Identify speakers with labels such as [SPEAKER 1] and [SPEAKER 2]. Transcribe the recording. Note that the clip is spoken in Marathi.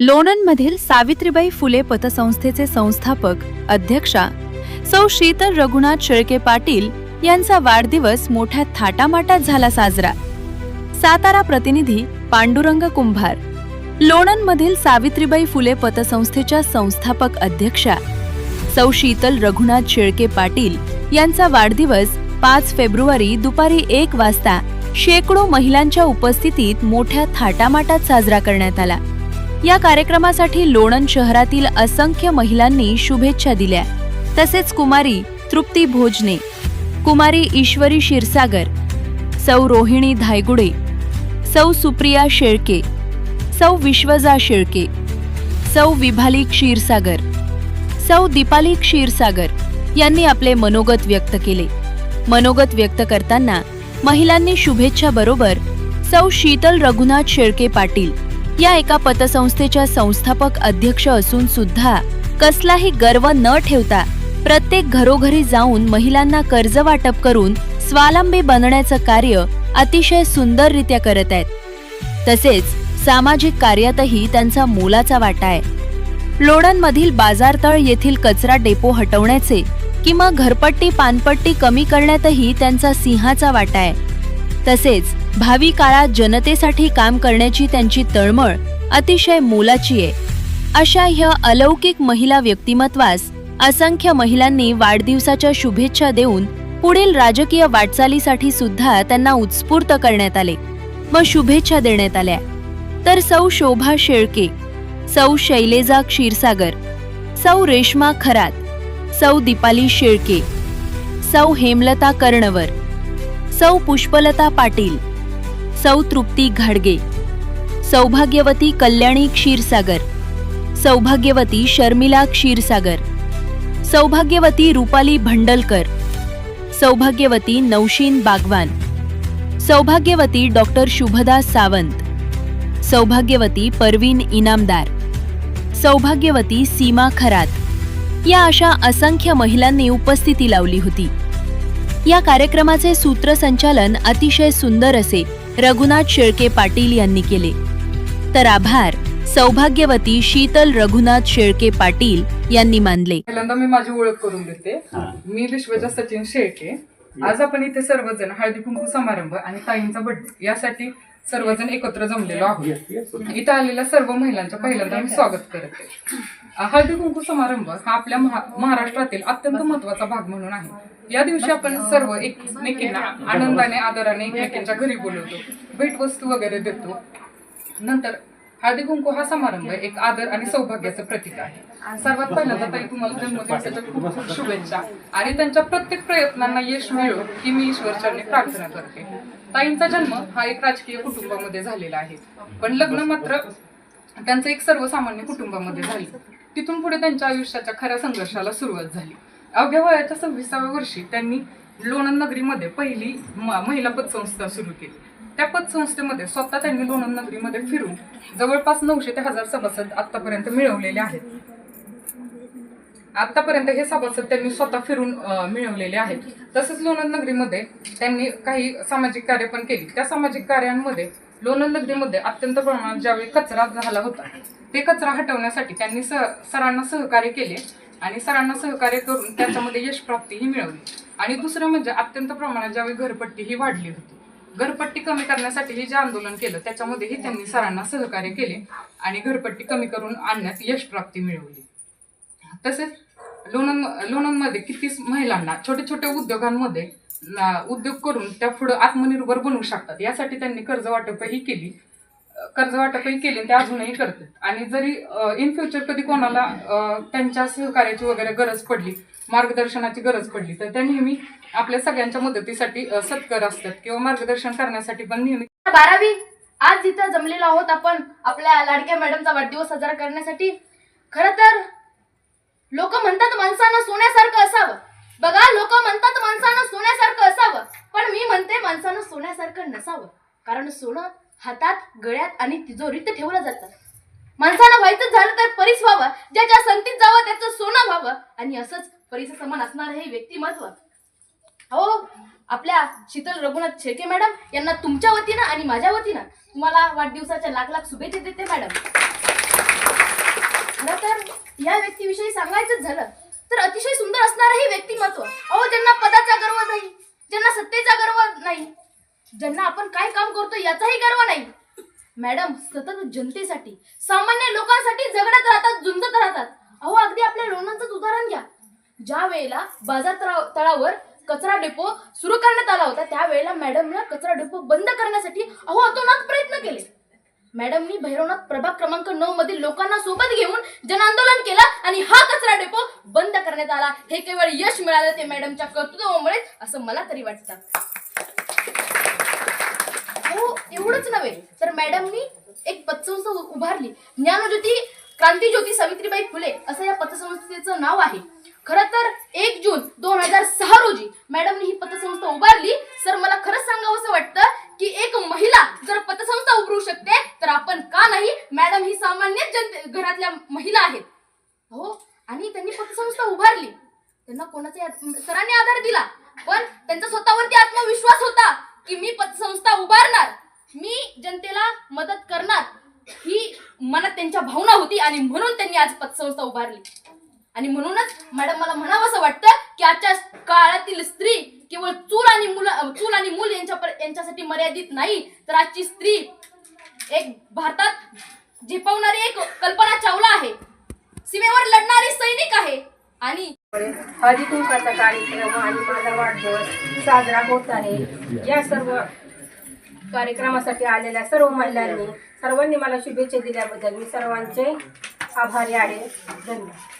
[SPEAKER 1] लोणंदमधील सावित्रीबाई फुले पतसंस्थेचे संस्थापक अध्यक्षा सौ शीतल रघुनाथ शेळके पाटील यांचा वाढदिवस मोठ्या थाटामाटात झाला साजरा. सातारा प्रतिनिधी पांडुरंग कुंभार. लोणंदमधील सावित्रीबाई फुले पतसंस्थेच्या संस्थापक अध्यक्षा सौ शीतल रघुनाथ शेळके पाटील यांचा वाढदिवस 5 फेब्रुवारी दुपारी 1 वाजता शेकडो महिलांच्या उपस्थितीत मोठ्या थाटामाटात साजरा करण्यात आला. या कार्यक्रमासाठी लोणंद शहरातील असंख्य महिलांनी शुभेच्छा दिल्या. तसेच कुमारी तृप्ती भोजने, कुमारी ईश्वरी क्षीरसागर, सौ रोहिणी धायगुडे, सौ सुप्रिया शेळके, सौ विश्वजा शेळके, सौ विभाली क्षीरसागर, सौ दीपाली क्षीरसागर यांनी आपले मनोगत व्यक्त केले. मनोगत व्यक्त करताना महिलांनी शुभेच्छाबरोबर सौ शीतल रघुनाथ शेळके पाटील या एका पतसंस्थेच्या संस्थापक अध्यक्ष असून सुद्धा कसलाही गर्व न ठेवता प्रत्येक घरोघरी जाऊन महिलांना कर्ज वाटप करून स्वावलंबी बनण्याचं कार्य अतिशय सुंदररित्या करत आहेत. तसेच सामाजिक कार्यातही त्यांचा मोलाचा वाटा आहे. लोणंदमधील बाजारतळ येथील कचरा डेपो हटवण्याचे किंवा घरपट्टी पानपट्टी कमी करण्यातही त्यांचा सिंहाचा वाटा आहे. तसेच भावी काळात जनतेसाठी काम करण्याची त्यांची तळमळ अतिशय मोलाची आहे. अशा ह्या अलौकिक महिला व्यक्तिमत्वास असंख्य महिलांनी वाढदिवसाच्या शुभेच्छा देऊन पुढील राजकीय वाटचालीसाठी सुद्धा त्यांना उत्स्फूर्त करण्यात आले व शुभेच्छा देण्यात आल्या. तर सौ शोभा शेळके, सौ शैलेजा क्षीरसागर, सौ रेश्मा खरात, सौ दीपाली शेळके, सौ हेमलता कर्णवर, सौ पुष्पलता पाटील, सौ तृप्ती घाडगे, सौभाग्यवती कल्याणी क्षीरसागर, सौभाग्यवती शर्मिला क्षीरसागर, सौभाग्यवती रुपाली भंडलकर, सौभाग्यवती नौशीन बागवान, सौभाग्यवती डॉक्टर शुभदा सावंत, सौभाग्यवती परवीन इनामदार, सौभाग्यवती सीमा खरात या अशा असंख्य महिलांनी उपस्थिती लावली होती. या कार्यक्रमाचे सूत्रसंचालन अतिशय सुंदर असे रघुनाथ शेळके पाटील यांनी केले. तर आभार सौभाग्यवती शीतल रघुनाथ शेळके पाटील यांनी मानले.
[SPEAKER 2] पहिल्यांदा मी माझी ओळख करून देते. मी विश्वजा सचिन शेळके. आज आपण इथे सर्वजण हळदी कुंकू समारंभ आणि ताईंचा बर्थडे यासाठी सर्वजण एकत्र जमलेलो आहोत. इथे आलेल्या सर्व महिलांचं पहिल्यांदा मी स्वागत करते. हळदी कुंकू समारंभ हा आपल्या महाराष्ट्रातील अत्यंत महत्वाचा भाग म्हणून आहे. या दिवशी आपण सर्व एकमेकींना आनंदाने आदराने एकमेकींच्या घरी बोलवतो, भेटवस्तू वगैरे देतो. नंतर हळदी कुंकू हा समारंभ एक आदर आणि सौभाग्याचं प्रतीक आहे. सर्वात पहिल्यांदा ताई तुम्हाला जन्मदिवसाच्या खूप खूप शुभेच्छा आणि त्यांच्या प्रत्येक प्रयत्नांना यश मिळो ही मी ईश्वरचरणी प्रार्थना करते. ताईंचा जन्म हा एक राजकीय कुटुंबामध्ये झालेला आहे, पण लग्न मात्र त्यांचं एक सर्वसामान्य कुटुंबामध्ये झालं. तिथून पुढे त्यांच्या आयुष्याच्या खऱ्या संघर्षाला सुरुवात झाली. अवघ्या वयाच्या 26व्या वर्षी त्यांनी लोणंद नगरीमध्ये पहिली महिला पतसंस्था सुरू केली. त्या पतसंस्थेमध्ये स्वतः त्यांनी लोणंद नगरीमध्ये फिरून जवळपास 900 ते 1000 सभासद आतापर्यंत मिळवलेले आहेत. आतापर्यंत हे सभासद त्यांनी स्वतः फिरून मिळवलेले आहेत. तसेच लोणंद नगरीमध्ये त्यांनी काही सामाजिक कार्य पण केली. त्या सामाजिक कार्यांमध्ये लोणंद नगरीमध्ये अत्यंत प्रमाणात ज्यावेळी कचरा झाला होता ते कचरा हटवण्यासाठी त्यांनी सरांना सहकार्य केले आणि सरांना सहकार्य करून त्याच्यामध्ये यश प्राप्तीही मिळवली. आणि दुसरं म्हणजे अत्यंत प्रमाणात ज्यावेळी घरपट्टी ही वाढली होती, घरपट्टी कमी करण्यासाठी हे जे आंदोलन केलं त्याच्यामध्येही त्यांनी सरांना सहकार्य केले आणि घरपट्टी कमी करून आणण्यात यश प्राप्ती मिळवली. तसेच लोणंदमध्ये किती महिलांना छोट्या छोट्या उद्योगांमध्ये उद्योग करून त्या पुढे आत्मनिर्भर बनवू शकतात यासाठी त्यांनी कर्ज वाटपही केली ते अजूनही करतात. आणि जरी इन फ्युचर कधी कोणाला त्यांच्या सहकार्याची वगैरे गरज पडली, मार्गदर्शनाची गरज पडली तर त्या नेहमी आपल्या सगळ्यांच्या मदतीसाठी सत्कर असतात किंवा मार्गदर्शन करण्यासाठी पण नेहमी.
[SPEAKER 3] 12वी आज इथं जमलेलो आहोत आपण आपल्या लाडक्या मॅडमचा वाढदिवस साजरा करण्यासाठी. खरं तर लोक म्हणतात माणसानं सोन्यासारखं असावं. बघा, लोक म्हणतात माणसानं सोन्यासारखं असावं, पण मी म्हणते माणसानं सोन्यासारखं नसावं. कारण सोनं हातात, गळ्यात आणि तिजोरीत ठेवलं जातं. माणसानं व्हायचं झालं तर परीस व्हावं, ज्याच्या संगतीत जावं त्याचं सोनं व्हावं आणि असंच परीस समान असणारं हे व्यक्तिमत्व. हो, आपल्या शीतल रघुनाथ शेळके मॅडम यांना तुमच्या वतीनं आणि माझ्या वतीनं तुम्हाला वाढदिवसाच्या लाख लाख शुभेच्छा देते मॅडम. या व्यक्तीविषयी सांगायचं झालं तर अतिशय सुंदर असणारं हे व्यक्तिमत्व. अहो, ज्यांना पदाचा गर्व नाही, ज्यांना सत्तेचा गर्व नाही, ज्यांना आपण काय काम करतो याचाही गर्व नाही. मॅडम सतत जनतेसाठी, सामान्य लोकांसाठी झगडत राहतात, झुंजत राहतात. अहो, अगदी आपल्या लोणंदचंच उदाहरण घ्या. ज्या वेळेला बाजार तळावर कचरा डेपो सुरू करण्यात आला होता त्यावेळेला मॅडमला कचरा डेपो बंद करण्यासाठी अतोनात प्रयत्न केले. मॅडमनी भैरवनाथ प्रभाग क्रमांक 9 मधील लोकांना सोबत घेऊन जन आंदोलन केलं आणि हा कचरा डेपो बंद करण्यात आला. हे केवळ यश मिळालं ते मॅडमच्या कर्तृत्वामुळे असं मला तरी वाटतं. हो, एवढंच नव्हे तर मॅडमनी एक पतसंस्था उभारली. ज्ञानज्योती क्रांतीज्योती सावित्रीबाई फुले असं या पतसंस्थेचं नाव आहे. खरं तर 1 जून 2006 रोजी मॅडमनी ही पतसंस्था उभारली. सर, मला खरंच सांगावंसं वाटतं की एक महिला जर पतसंस्था उभारू शकते तर आपण का नाही. मॅडम ही सामान्य घरातल्या महिला आहेत. हो, आणि त्यांनी पतसंस्था उभारली. त्यांना कोणाचा सरांनी आधार दिला, पण त्यांचा स्वतःवरती आत्मविश्वास होता की मी पतसंस्था उभारणार, मी जनतेला मदत करणार, ही मनात त्यांच्या भावना होती आणि म्हणून त्यांनी आज पतसंस्था उभारली. आणि म्हणूनच मॅडम मला म्हणावंसं वाटतं की आजच्या काळातील स्त्री केवळ चूल आणि मूल यांच्यासाठी मर्यादित नाही, तर आजची स्त्री एक भारतात झेपावणारी एक कल्पना चावला आहे, सीमेवर लढणारी सैनिक आहे. आणि
[SPEAKER 4] हळदी कुंकाचा कार्यक्रम आणि माझा वाढदिवस साजरा होत आहे. या सर्व कार्यक्रमासाठी आलेल्या सर्व महिलांनी सर्वांनी मला शुभेच्छा दिल्याबद्दल मी सर्वांचे आभारी आहे. धन्यवाद.